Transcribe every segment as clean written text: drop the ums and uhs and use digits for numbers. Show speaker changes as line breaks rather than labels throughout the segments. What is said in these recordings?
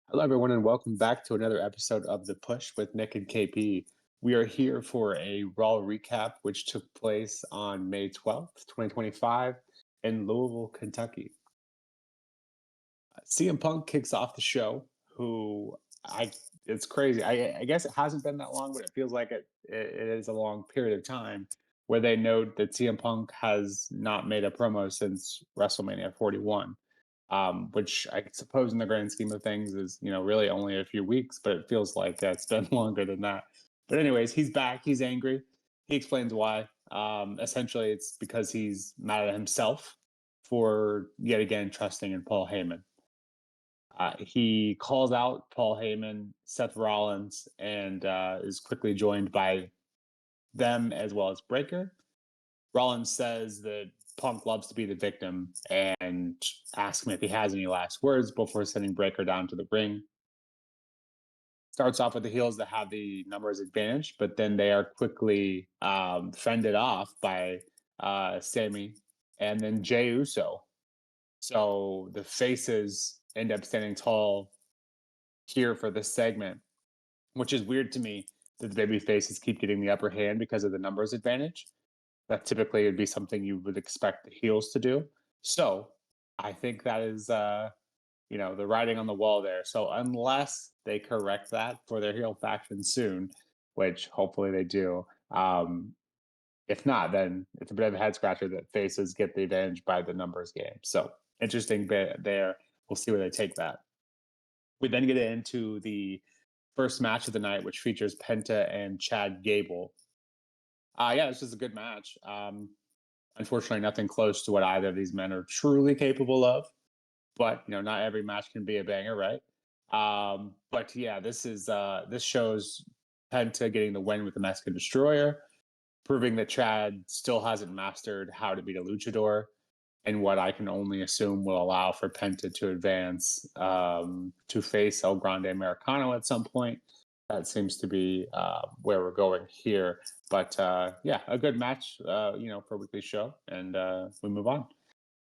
Hello, everyone, and welcome back to another episode of The Push with Nick and KP. We are here for a Raw recap, which took place on May 12th, 2025, in Louisville, Kentucky. CM Punk kicks off the show, who I it's crazy. I guess it hasn't been that long, but it feels like it is a long period of time where they note that CM Punk has not made a promo since WrestleMania 41. Which I suppose in the grand scheme of things is, really only a few weeks, but it feels like it's been longer than that. But anyways, he's back. He's angry. He explains why. Essentially, it's because he's mad at himself for yet again trusting in Paul Heyman. He calls out Paul Heyman, Seth Rollins, and is quickly joined by them as well as Breaker. Rollins says that Punk loves to be the victim and asks him if he has any last words before sending Breaker down to the ring. Starts off with the heels that have the numbers advantage, but then they are quickly fended off by Sammy and then Jey Uso. So the faces end up standing tall here for this segment, which is weird to me that the baby faces keep getting the upper hand because of the numbers advantage. That typically would be something you would expect the heels to do. So I think that is, the writing on the wall there. So unless they correct that for their heel faction soon, which hopefully they do, if not, then it's a bit of a head scratcher that faces get the advantage by the numbers game. So interesting bit there. We'll see where they take that. We then get into the first match of the night, which features Penta and Chad Gable. Yeah, this is a good match. Unfortunately, nothing close to what either of these men are truly capable of. But not every match can be a banger, right? But yeah, this shows Penta getting the win with the Mexican Destroyer, proving that Chad still hasn't mastered how to beat a luchador, and what I can only assume will allow for Penta to advance to face El Grande Americano at some point. That seems to be where we're going here. But yeah, a good match, for a weekly show, and we move on.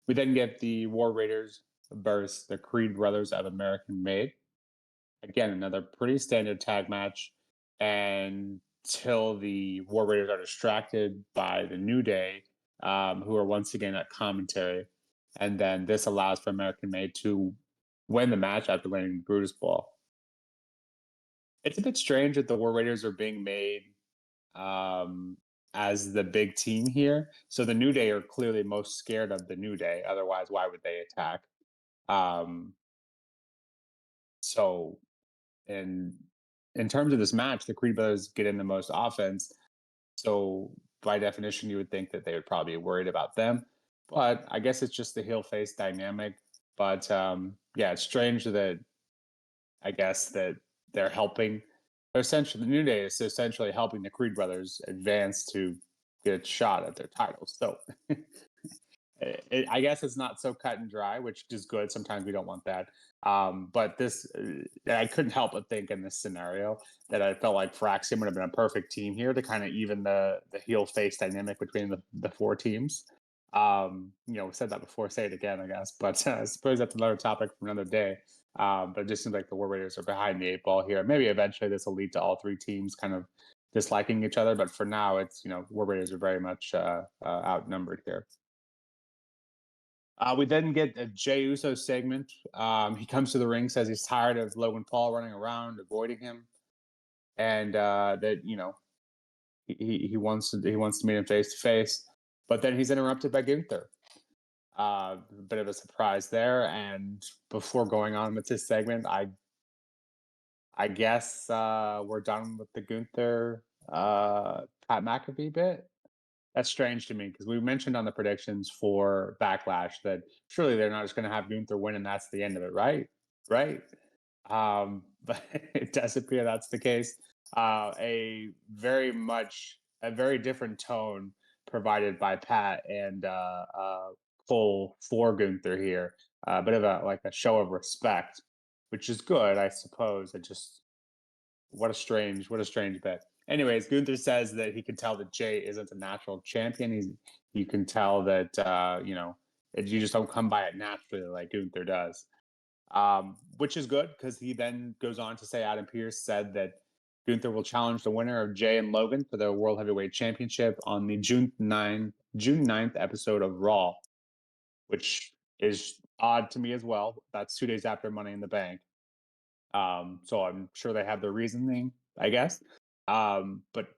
We then get the War Raiders versus the Creed Brothers of American Made. Again, another pretty standard tag match until the War Raiders are distracted by the New Day, who are once again at commentary. And then this allows for American Made to win the match after landing the Brutus Ball. It's a bit strange that the War Raiders are being made as the big team here. So the New Day are clearly most scared of the New Day. Otherwise, why would they attack? Um, so, in in terms of this match, the Creed Brothers get in the most offense. So, by definition, you would think that they would probably be worried about them. But I guess it's just the heel face dynamic. But yeah, it's strange that I guess that they're helping. Essentially, the New Day is essentially helping the Creed Brothers advance to get a shot at their titles. So I guess it's not so cut and dry, which is good. Sometimes we don't want that. But this, I couldn't help but think in this scenario that I felt like Fraxium would have been a perfect team here to kind of even the heel face dynamic between the four teams. We said that before, say it again, I guess. But I suppose that's another topic for another day. But it just seems like the War Raiders are behind the eight ball here. Maybe eventually this will lead to all three teams kind of disliking each other. But for now, it's, War Raiders are very much outnumbered here. We then get a Jey Uso segment. He comes to the ring, says he's tired of Logan Paul running around, avoiding him, and that he wants to meet him face to face. But then he's interrupted by Gunther. A bit of a surprise there. And before going on with this segment, I guess we're done with the Gunther Pat McAfee bit. That's strange to me because we mentioned on the predictions for Backlash that surely they're not just going to have Gunther win and that's the end of it, right? Right. But it does appear that's the case. A very different tone provided by Pat and Cole for Gunther here. A bit of a show of respect, which is good, I suppose. It just what a strange bit. Anyways, Gunther says that he can tell that Jey isn't a natural champion. You can tell that you just don't come by it naturally like Gunther does. which is good because he then goes on to say Adam Pearce said that Gunther will challenge the winner of Jay and Logan for the World Heavyweight Championship on the June 9th episode of Raw, which is odd to me as well. That's 2 days after Money in the Bank. So I'm sure they have their reasoning, I guess. But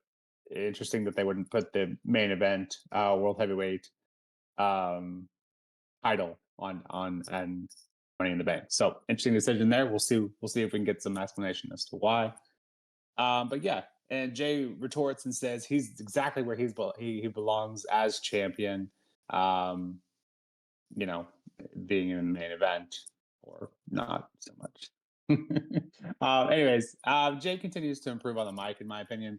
interesting that they wouldn't put the main event, World Heavyweight um, title on and Money in the Bank. So interesting decision there. We'll see. We'll see if we can get some explanation as to why. But yeah, and Jay retorts and says he's exactly where he belongs as champion. Um, you know, being in the main event or not so much. Anyways, Jay continues to improve on the mic, in my opinion.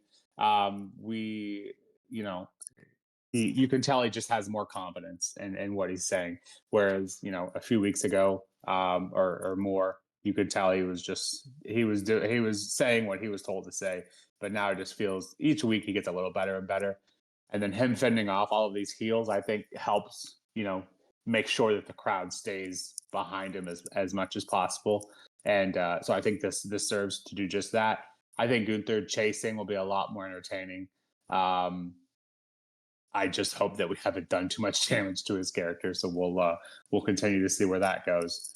We, you know, you can tell he just has more confidence in what he's saying. Whereas, a few weeks ago, or more, you could tell he was saying what he was told to say. But now it just feels each week he gets a little better and better. And then him fending off all of these heels, I think helps, make sure that the crowd stays behind him as much as possible. And so I think this serves to do just that. I think Gunther chasing will be a lot more entertaining. I just hope that we haven't done too much damage to his character, so we'll continue to see where that goes.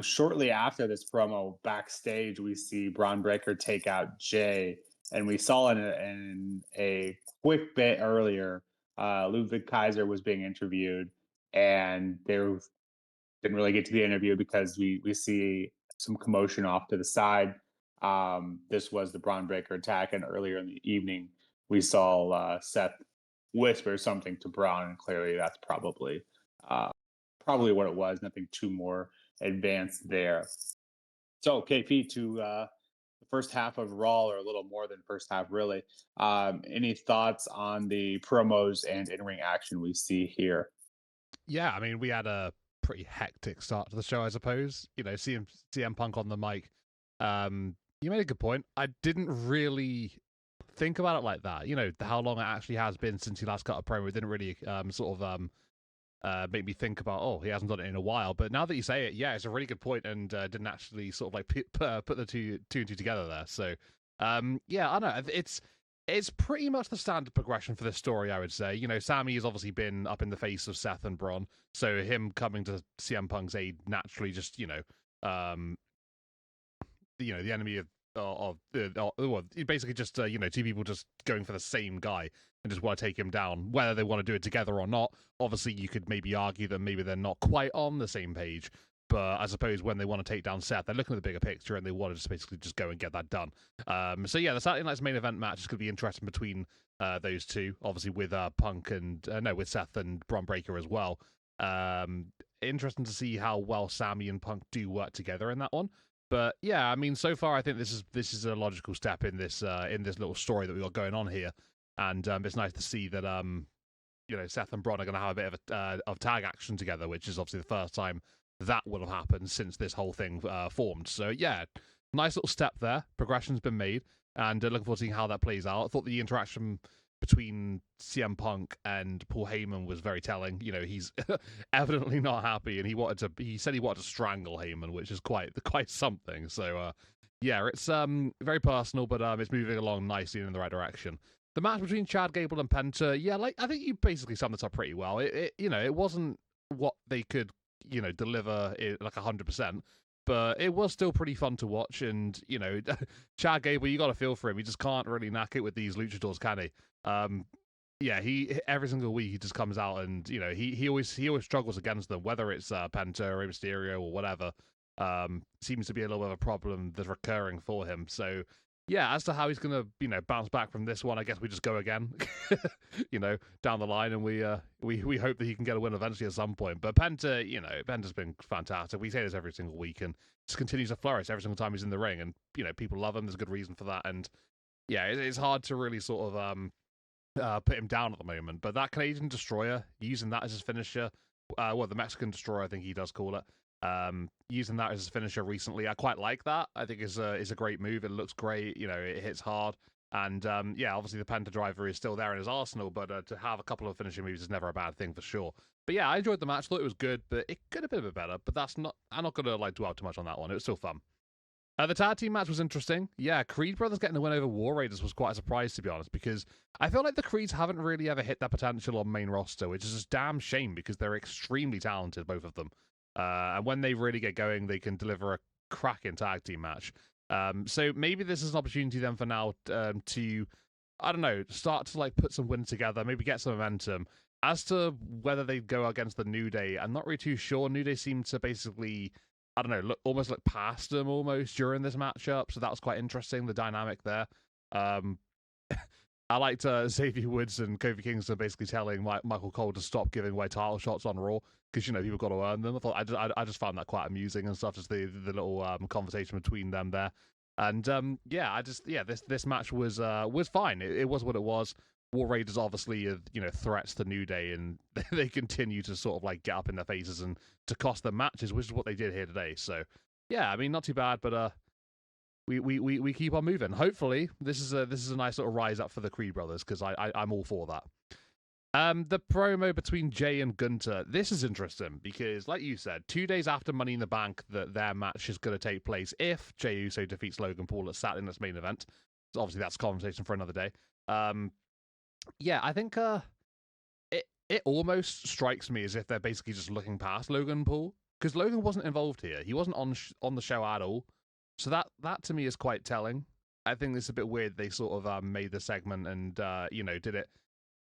Shortly after this promo, backstage, we see Braun Breaker take out Jay, and we saw in a quick bit earlier, Ludwig Kaiser was being interviewed, and they didn't really get to the interview because we see some commotion off to the side. This was the Braun Breaker attack, and earlier in the evening, we saw Seth whisper something to Braun, and clearly that's uh, probably what it was. Nothing too more advanced there. So, KP, to the first half of Raw, or a little more than first half, really. Any thoughts on the promos and in-ring action we see here?
Yeah, I mean, we had a pretty hectic start to the show, I suppose. CM Punk on the mic. You made a good point. I didn't really think about it like that. How long it actually has been since he last got a promo. It didn't really make me think about, oh, he hasn't done it in a while. But now that you say it, yeah, it's a really good point, and didn't actually sort of like put the two and two together there. So, yeah, I know it's pretty much the standard progression for this story, I would say. Sammy has obviously been up in the face of Seth and Braun, so him coming to CM Punk's aid naturally just the enemy well, basically just two people just going for the same guy and just want to take him down, whether they want to do it together or not. Obviously, you could maybe argue that maybe they're not quite on the same page, but I suppose when they want to take down Seth, they're looking at the bigger picture and they want to just basically just go and get that done. So yeah, the Saturday night's main event match is going to be interesting between those two, obviously with Punk and with Seth and Braun Breaker as well. Interesting to see how well Sammy and Punk do work together in that one. But yeah, I mean, so far I think this is a logical step in this little story that we got going on here, and it's nice to see that Seth and Braun are going to have a bit of tag action together, which is obviously the first time that will have happened since this whole thing formed. So yeah, nice little step there. Progression's been made, and looking forward to seeing how that plays out. I thought the interaction between CM Punk and Paul Heyman was very telling. He's evidently not happy, and he said he wanted to strangle Heyman, which is quite something. So yeah, it's very personal, but it's moving along nicely in the right direction. The match between Chad Gable and Penta, yeah, I think you basically summed this up pretty well. It wasn't what they could deliver like 100%. But it was still pretty fun to watch, and Chad Gable, you got to feel for him. He just can't really knack it with these luchadors, can he? Yeah, he every single week he just comes out, and he always struggles against them, whether it's Penta or Mysterio or whatever. Seems to be a little bit of a problem that's recurring for him. So yeah, as to how he's gonna bounce back from this one, I guess we just go again, down the line, and we hope that he can get a win eventually at some point. But Penta, Penta's been fantastic. We say this every single week, and just continues to flourish every single time he's in the ring, and people love him. There's a good reason for that, and yeah, it's hard to really sort of put him down at the moment. But that Canadian Destroyer, using that as his finisher, the Mexican Destroyer, I think he does call it. Using that as his finisher recently, I quite like that. I think is a great move. It looks great. It hits hard. And yeah, obviously the Penta Driver is still there in his arsenal, but to have a couple of finishing moves is never a bad thing for sure. But yeah, I enjoyed the match. Thought it was good, but it could have been a bit better. But that's not. I'm not gonna like dwell too much on that one. It was still fun. The tag team match was interesting. Yeah, Creed Brothers getting the win over War Raiders was quite a surprise, to be honest, because I feel like the Creeds haven't really ever hit their potential on main roster, which is a damn shame because they're extremely talented, both of them. And when they really get going, they can deliver a cracking tag team match. So maybe this is an opportunity then for now to, I don't know, start to like put some wins together, maybe get some momentum. As to whether they go against the New Day, I'm not really too sure. New Day seemed to basically, I don't know, almost look past them almost during this matchup. So that was quite interesting, the dynamic there. Um, I liked Xavier Woods and Kofi Kingston basically telling Michael Cole to stop giving away title shots on Raw because people got to earn them. I just found that quite amusing and stuff. Just the little conversation between them there, and this match was fine. It was what it was. War Raiders obviously are threats to New Day, and they continue to sort of like get up in their faces and to cost them matches, which is what they did here today. So yeah, I mean not too bad, but we keep on moving. Hopefully, this is a nice little rise up for the Creed brothers because I'm all for that. The promo between Jay and Gunter. This is interesting because, like you said, 2 days after Money in the Bank, that their match is going to take place if Jey Uso defeats Logan Paul at Saturday's main event. So obviously, that's a conversation for another day. Yeah, I think it almost strikes me as if they're basically just looking past Logan Paul because Logan wasn't involved here. He wasn't on the show at all. So that to me is quite telling. I think it's a bit weird they sort of made the segment and did it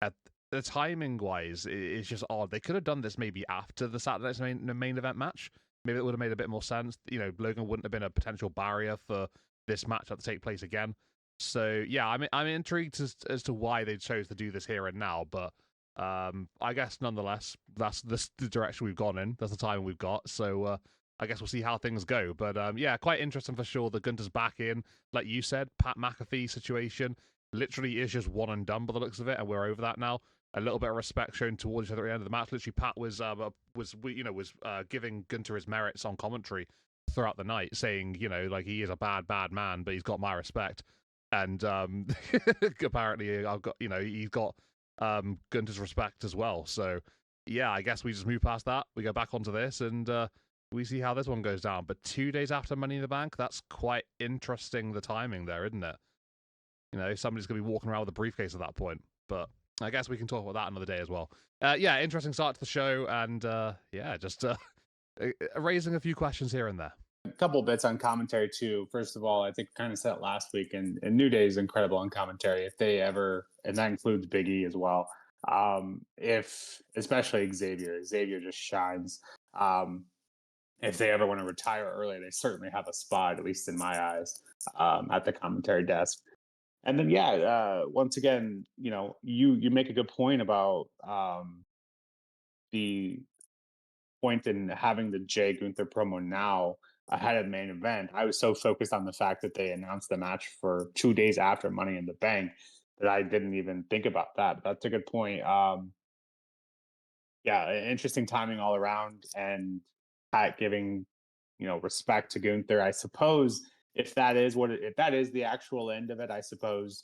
at the timing wise. It's just odd. They could have done this maybe after the Saturday's main event match. Maybe it would have made a bit more sense. Logan wouldn't have been a potential barrier for this match to take place again. So yeah, I'm intrigued as to why they chose to do this here and now. But I guess nonetheless, that's the direction we've gone in. That's the time we've got. So I guess we'll see how things go. But yeah, quite interesting for sure. The Gunter's back in, like you said, Pat McAfee situation literally is just one and done by the looks of it, and we're over that now. A little bit of respect shown towards each other at the end of the match. Literally, Pat was giving Gunter his merits on commentary throughout the night, saying like he is a bad man, but he's got my respect. And apparently, I've got he's got Gunter's respect as well. So yeah, I guess we just move past that. We go back onto this and we see how this one goes down. But 2 days after Money in the Bank, that's quite interesting, the timing there, isn't it? Somebody's going to be walking around with a briefcase at that point. But I guess we can talk about that another day as well. Yeah, interesting start to the show. And yeah, just raising a few questions here and there.
A couple bits on commentary too. First of all, I think kind of said it last week, and New Day is incredible on commentary. If they ever, and that includes Big E as well. If especially Xavier just shines. If they ever want to retire early, they certainly have a spot, at least in my eyes, at the commentary desk. And then yeah, once again, you make a good point about the point in having the Jay Gunther promo now ahead of the main event. I was so focused on the fact that they announced the match for 2 days after Money in the Bank that I didn't even think about that. But that's a good point. Yeah, interesting timing all around, and Pat giving respect to Gunther. I suppose if that is if that is the actual end of it, I suppose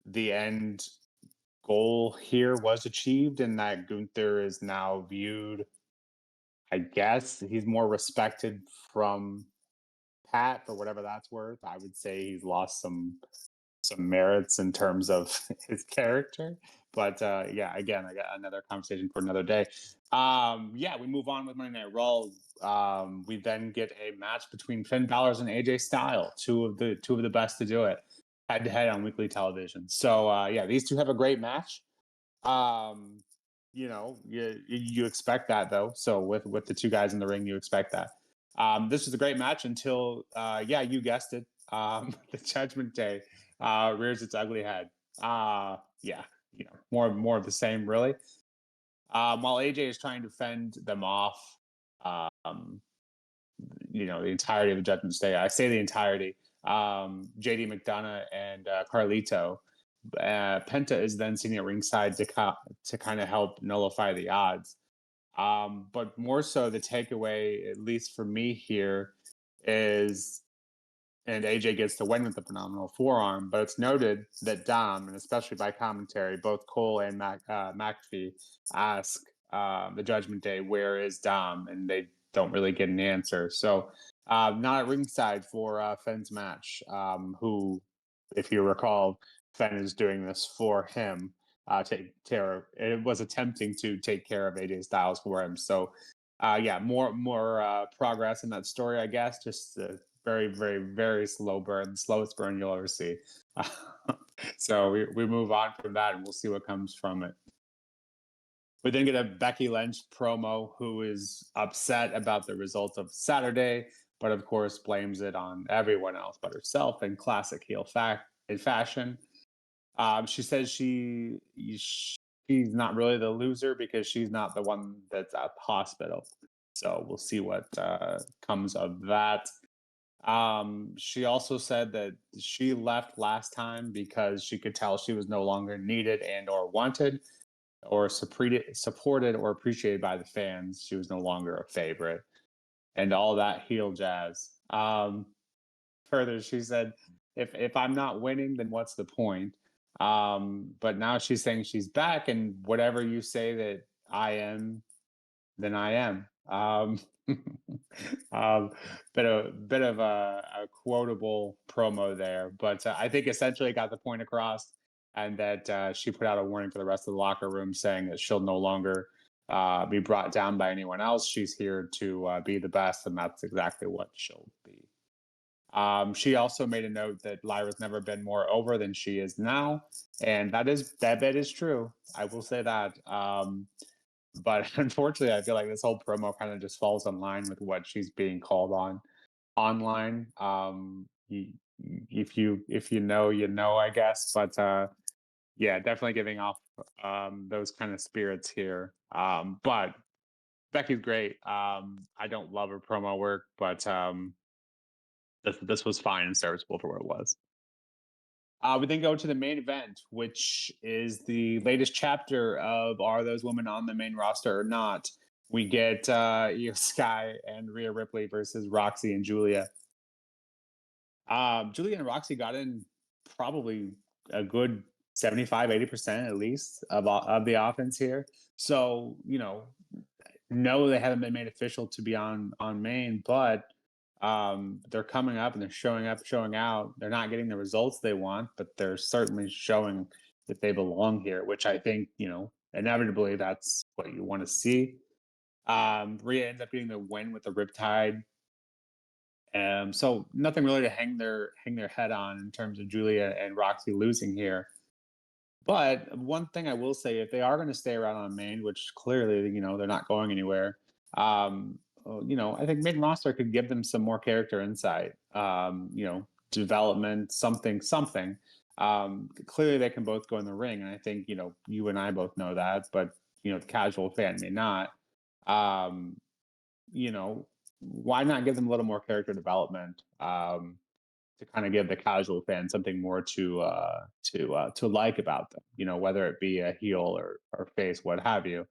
the end goal here was achieved, and that Gunther is now viewed. I guess he's more respected from Pat for whatever that's worth. I would say he's lost some merits in terms of his character. But yeah, again, I got another conversation for another day. Yeah, we move on with Monday Night Raw. We then get a match between Finn Balor and AJ Styles, two of the best to do it, head to head on weekly television. So yeah, these two have a great match. You expect that though. So with the two guys in the ring, you expect that. This was a great match until yeah, you guessed it. The Judgment Day rears its ugly head. Yeah, more of the same, really. While AJ is trying to fend them off, um, the entirety of the Judgment Day. I say the entirety. JD McDonough and Carlito. Penta is then sitting at ringside to kind of help nullify the odds. But more so, the takeaway, at least for me here, is and AJ gets to win with the phenomenal forearm. But it's noted that Dom, and especially by commentary, both Cole and McAfee ask the Judgment Day, "Where is Dom?" and they don't really get an answer. So not at ringside for Finn's match. Who, if you recall, Finn is doing this for him. It was attempting to take care of AJ Styles for him. So yeah, more progress in that story, I guess. Just very, very, very slow burn, slowest burn you'll ever see. So we move on from that, and we'll see what comes from it. We then get a Becky Lynch promo who is upset about the result of Saturday, but of course blames it on everyone else but herself in classic heel fashion. She says she's not really the loser because she's not the one that's at the hospital. So we'll see what comes of that. She also said that she left last time because she could tell she was no longer needed and or wanted or supported or appreciated by the fans. She was no longer a favorite and all that heel jazz. Further, she said, if I'm not winning, then what's the point? But now she's saying she's back, and whatever you say that I am, then I am. um, bit of a quotable promo there, but I think essentially it got the point across, and that she put out a warning for the rest of the locker room, saying that she'll no longer be brought down by anyone else. She's here to be the best, and that's exactly what she'll be. She also made a note that Lyra's never been more over than she is now, and that bit is true. I will say that. But unfortunately, I feel like this whole promo kind of just falls in line with what she's being called on online. If you know, you know, I guess. But yeah, definitely giving off those kind of spirits here. But Becky's great. I don't love her promo work, but this was fine and serviceable for what it was. We then go to the main event, which is the latest chapter of Are Those Women on the Main Roster or Not? We get Io Sky and Rhea Ripley versus Roxy and Julia. Julia and Roxy got in probably a good 75-80% at least of the offense here. So, no, they haven't been made official to be on main, but they're coming up and they're showing up, showing out. They're not getting the results they want, but they're certainly showing that they belong here, which I think, inevitably that's what you want to see. Rhea ends up getting the win with the Riptide. So nothing really to hang their head on in terms of Julia and Roxy losing here. But one thing I will say, if they are going to stay around on main, which clearly, they're not going anywhere, I think main roster could give them some more character insight, development, something. Clearly, they can both go in the ring. And I think, you and I both know that, but, the casual fan may not. You know, why not give them a little more character development? To kind of give the casual fan something more to like about them, whether it be a heel or face, what have you.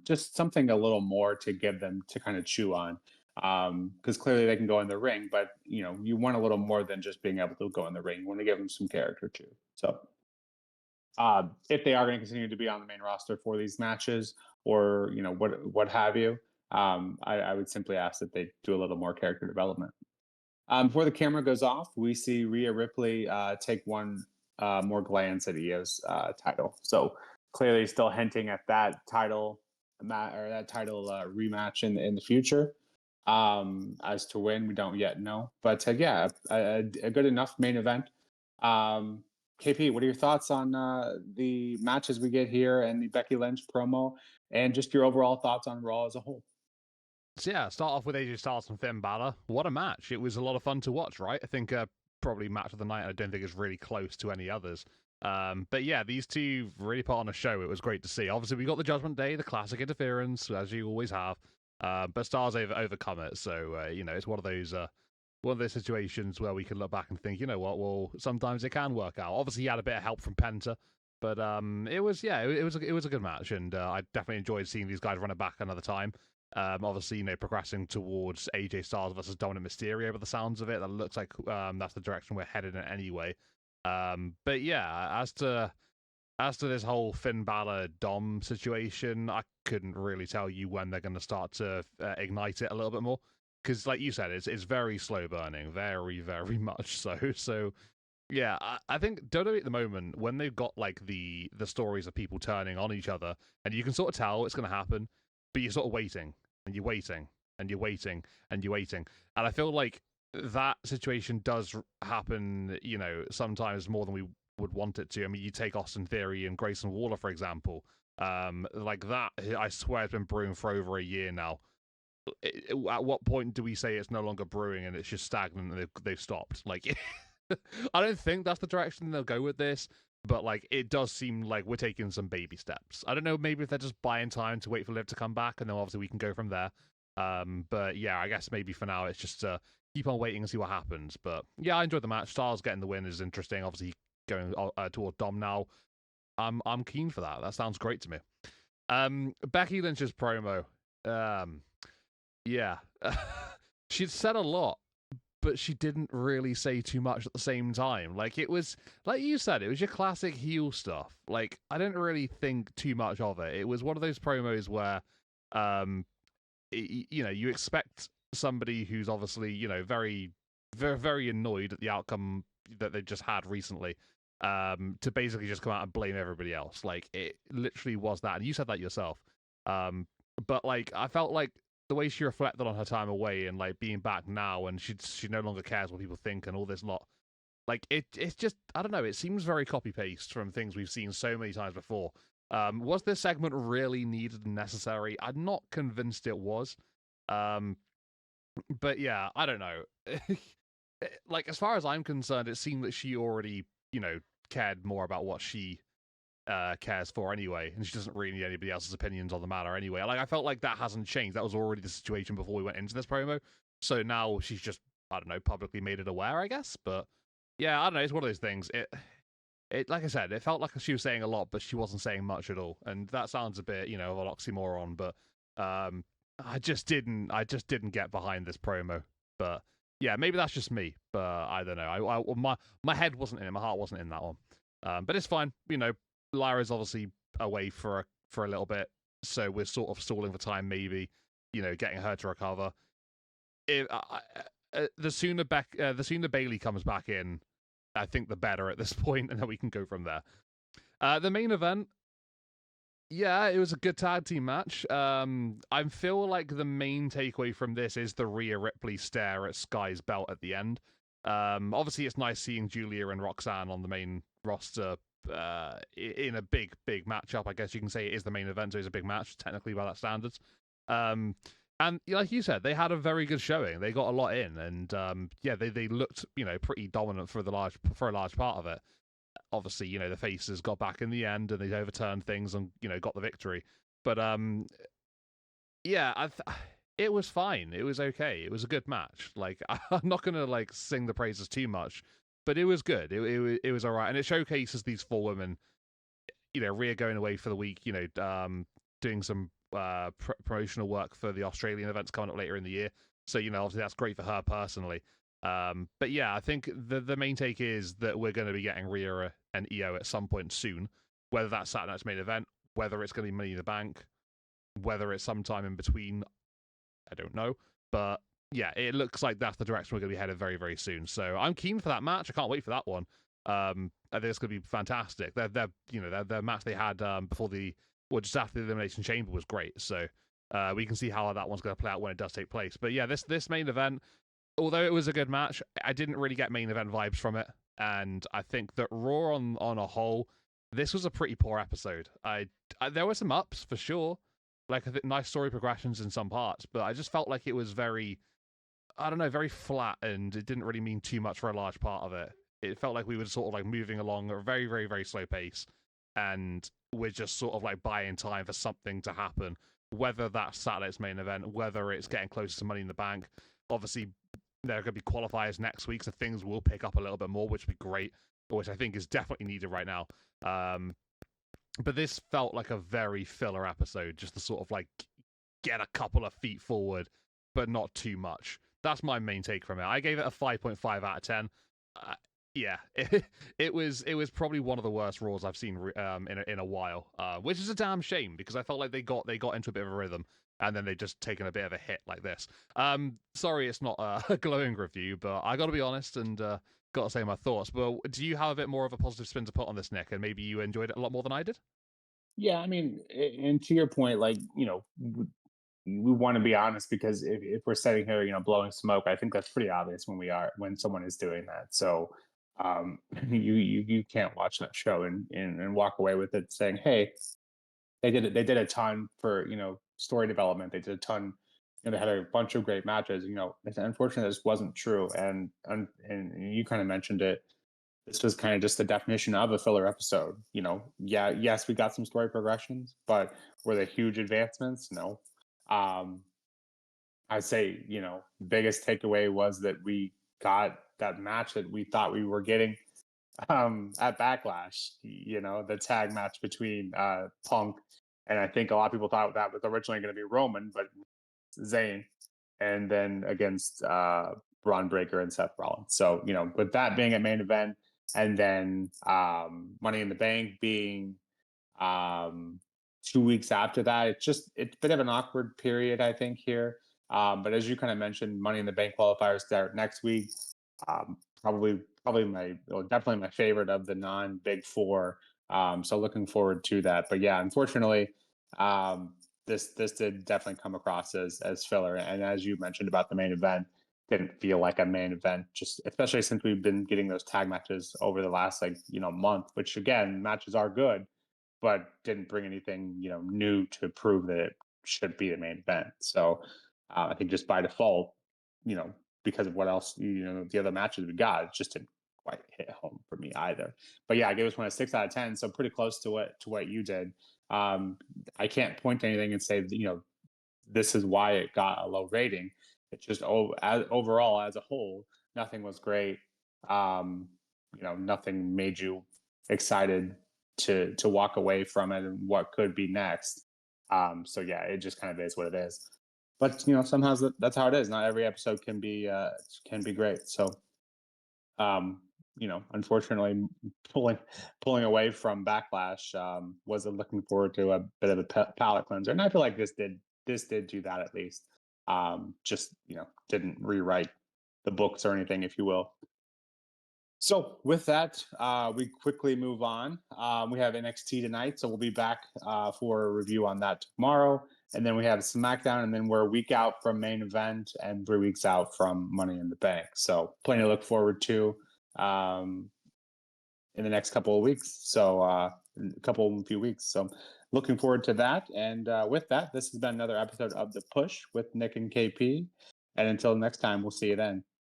Just something a little more to give them to kind of chew on. Because clearly they can go in the ring, but you want a little more than just being able to go in the ring. You want to give them some character too. So if they are going to continue to be on the main roster for these matches, or what have you, I would simply ask that they do a little more character development. Before the camera goes off, we see Rhea Ripley take one more glance at Io's title. So clearly, still hinting at that title rematch in the future. As to when, we don't yet know. But yeah, a good enough main event. KP, what are your thoughts on the matches we get here and the Becky Lynch promo, and just your overall thoughts on Raw as a whole?
So yeah, start off with AJ Styles and Finn Balor. What a match. It was a lot of fun to watch, right? I think probably match of the night. I don't think it's really close to any others. But yeah, these two really put on a show. It was great to see. Obviously, we got the Judgment Day, the classic interference, as you always have. But Styles overcome it. So, it's one of those situations where we can look back and think, you know what, well, sometimes it can work out. Obviously, he had a bit of help from Penta. But it was a good match. And I definitely enjoyed seeing these guys run it back another time. Obviously, progressing towards AJ Styles versus Dominic Mysterio, by the sounds of it, that looks like that's the direction we're headed in anyway. But yeah, as to this whole Finn Balor Dom situation, I couldn't really tell you when they're going to start to ignite it a little bit more. Because, like you said, it's very slow burning, very, very much so. So, yeah, I think WWE at the moment, when they've got like the stories of people turning on each other, and you can sort of tell it's going to happen, but you're sort of waiting, and you're waiting, and you're waiting, and you're waiting. And I feel like that situation does happen, sometimes more than we would want it to. I mean, you take Austin Theory and Grayson Waller, for example. Like that, I swear it's been brewing for over a year now. At what point do we say it's no longer brewing and it's just stagnant and they've stopped? Like, I don't think that's the direction they'll go with this, but like it does seem like we're taking some baby steps. I don't know, maybe if they're just buying time to wait for Liv to come back, and then obviously we can go from there. But yeah, I guess maybe for now it's just keep on waiting and see what happens. But yeah, I enjoyed the match. Styles getting the win is interesting. Obviously going toward Dom now. I'm keen for that. That sounds great to me. Becky Lynch's promo. Yeah, she'd said a lot, but she didn't really say too much at the same time. Like, it was, like you said, it was your classic heel stuff. Like, I didn't really think too much of it. It was one of those promos where, you expect somebody who's obviously, very, very, very annoyed at the outcome that they just had recently, to basically just come out and blame everybody else. Like, it literally was that. And you said that yourself. But, like, I felt like the way she reflected on her time away and like being back now, and she no longer cares what people think and all this lot. Like it's just, I don't know. It seems very copy paste from things we've seen so many times before. Was this segment really needed and necessary? I'm not convinced it was. But yeah, I don't know. Like, as far as I'm concerned, it seemed that she already, cared more about what she cares for anyway, and she doesn't really need anybody else's opinions on the matter anyway. Like, I felt like that hasn't changed. That was already the situation before we went into this promo. So now she's just, I don't know, publicly made it aware, I guess. But yeah, I don't know. It's one of those things. It like I said, it felt like she was saying a lot, but she wasn't saying much at all. And that sounds a bit, of an oxymoron. But I just didn't get behind this promo. But yeah, maybe that's just me. But I don't know. My head wasn't in it. My heart wasn't in that one. But it's fine. Lyra's obviously away for a little bit, so we're sort of stalling for time, maybe, getting her to recover. The sooner Bayley comes back in, I think the better at this point, and then we can go from there. The main event, yeah, it was a good tag team match. I feel like the main takeaway from this is the Rhea Ripley stare at Sky's belt at the end. Obviously, it's nice seeing Julia and Roxanne on the main roster in a big matchup. I guess you can say it is the main event, so it's a big match technically by that standards. And like you said, they had a very good showing. They got a lot in, and yeah, they looked pretty dominant for a large part of it. Obviously, the faces got back in the end, and they overturned things and got the victory. But yeah, it was fine. It was okay. It was a good match. Like, I'm not gonna like sing the praises too much, but it was good. It was all right, and it showcases these four women. Rhea going away for the week. Doing some promotional work for the Australian events coming up later in the year. So obviously that's great for her personally. But yeah, I think the main take is that we're going to be getting Rhea and Io at some point soon. Whether that's Saturday night's main event, whether it's going to be Money in the Bank, whether it's sometime in between, I don't know. But yeah, it looks like that's the direction we're going to be headed very, very soon. So I'm keen for that match. I can't wait for that one. I think it's going to be fantastic. Their match they had just after the Elimination Chamber was great. So we can see how that one's going to play out when it does take place. But yeah, this main event, although it was a good match, I didn't really get main event vibes from it. And I think that Raw on a whole, this was a pretty poor episode. There were some ups for sure. Like, I think nice story progressions in some parts, but I just felt like it was very, I don't know, very flat, and it didn't really mean too much for a large part of it. It felt like we were sort of like moving along at a very, very, very slow pace, and we're just sort of like buying time for something to happen, whether that's Saturday's main event, whether it's getting closer to Money in the Bank. Obviously, there are going to be qualifiers next week, so things will pick up a little bit more, which would be great, which I think is definitely needed right now. But this felt like a very filler episode, just to sort of like get a couple of feet forward, but not too much. That's my main take from it. I gave it a 5.5 out of 10. Yeah, it was probably one of the worst Raws I've seen in a while, which is a damn shame because I felt like they got into a bit of a rhythm and then they just taken a bit of a hit like this. Sorry, it's not a glowing review, but I got to be honest and got to say my thoughts. But do you have a bit more of a positive spin to put on this, Nick? And maybe you enjoyed it a lot more than I did?
Yeah, I mean, and to your point, like, we want to be honest because if we're sitting here, blowing smoke, I think that's pretty obvious when someone is doing that. So you can't watch that show and walk away with it saying, hey, they did a ton for story development. They did a ton. They had a bunch of great matches. It's unfortunate this wasn't true, and you kind of mentioned it. This was kind of just the definition of a filler episode. Yeah, yes, we got some story progressions, but were they huge advancements? No. Um, I'd say, biggest takeaway was that we got that match that we thought we were getting at Backlash, the tag match between Punk, and I think a lot of people thought that was originally going to be Roman, but Zayn, and then against Braun Breaker and Seth Rollins. So, with that being a main event, and then Money in the Bank being um 2 weeks after that, it's a bit of an awkward period, I think, here. But as you kind of mentioned, Money in the Bank qualifiers start next week. Probably definitely my favorite of the non Big Four. So looking forward to that. But yeah, unfortunately, um, this did definitely come across as filler. And as you mentioned about the main event, didn't feel like a main event. Just especially since we've been getting those tag matches over the last month. Which again, matches are good, but didn't bring anything new to prove that it should be the main event. So I think just by default, you know, because of what else the other matches we got, it just didn't quite hit home for me either. But yeah, I gave this one a 6 out of 10, so pretty close to what you did. I can't point to anything and say that, this is why it got a low rating. It's just overall as a whole, nothing was great. Nothing made you excited to walk away from it and what could be next. So yeah, it just kind of is what it is. But somehow that's how it is. Not every episode can be great. So unfortunately, pulling away from Backlash, wasn't looking forward to a bit of a palate cleanser, and I feel like this did do that at least. Just didn't rewrite the books or anything, if you will. So with that, we quickly move on. We have NXT tonight, so we'll be back for a review on that tomorrow. And then we have SmackDown, and then we're a week out from main event and 3 weeks out from Money in the Bank. So plenty to look forward to in the next couple of weeks. So few weeks. So looking forward to that. And with that, this has been another episode of The Push with Nick and KP. And until next time, we'll see you then.